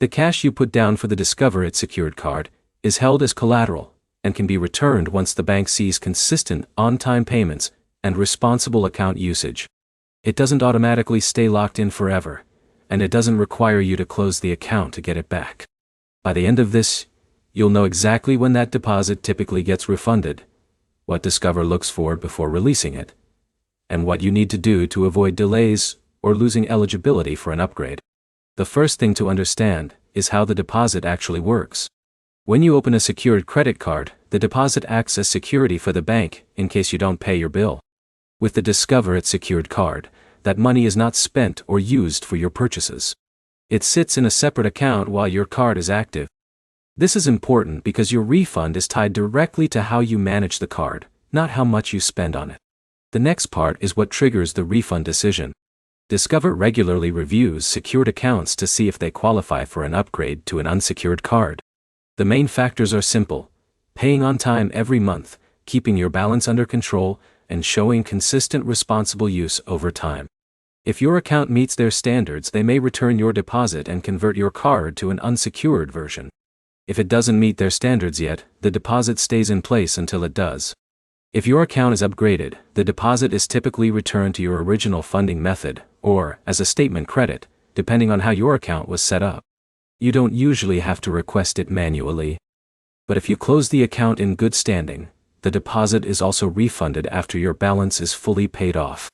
The cash you put down for the Discover It secured card is held as collateral and can be returned once the bank sees consistent, on-time payments and responsible account usage. It doesn't automatically stay locked in forever, and it doesn't require you to close the account to get it back. By the end of this, you'll know exactly when that deposit typically gets refunded, what Discover looks for before releasing it, and what you need to do to avoid delays or losing eligibility for an upgrade. The first thing to understand is how the deposit actually works. When you open a secured credit card, the deposit acts as security for the bank in case you don't pay your bill. With the Discover It secured card, that money is not spent or used for your purchases. It sits in a separate account while your card is active. This is important because your refund is tied directly to how you manage the card, not how much you spend on it. The next part is what triggers the refund decision. Discover regularly reviews secured accounts to see if they qualify for an upgrade to an unsecured card. The main factors are simple: paying on time every month, keeping your balance under control, and showing consistent responsible use over time. If your account meets their standards, they may return your deposit and convert your card to an unsecured version. If it doesn't meet their standards yet, the deposit stays in place until it does. If your account is upgraded, the deposit is typically returned to your original funding method, or as a statement credit, depending on how your account was set up. You don't usually have to request it manually. But if you close the account in good standing, the deposit is also refunded after your balance is fully paid off.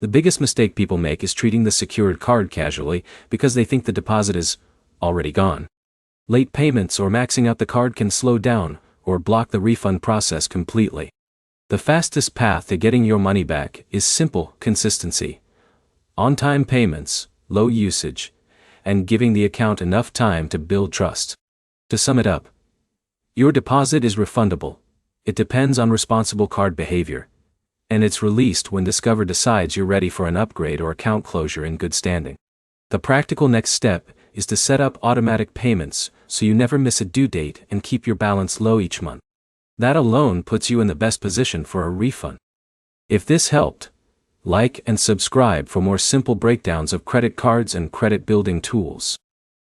The biggest mistake people make is treating the secured card casually because they think the deposit is already gone. Late payments or maxing out the card can slow down or block the refund process completely. The fastest path to getting your money back is simple consistency, on-time payments, low usage, and giving the account enough time to build trust. To sum it up, your deposit is refundable. It depends on responsible card behavior, and it's released when Discover decides you're ready for an upgrade or account closure in good standing. The practical next step is to set up automatic payments so you never miss a due date and keep your balance low each month. That alone puts you in the best position for a refund. If this helped, like and subscribe for more simple breakdowns of credit cards and credit building tools.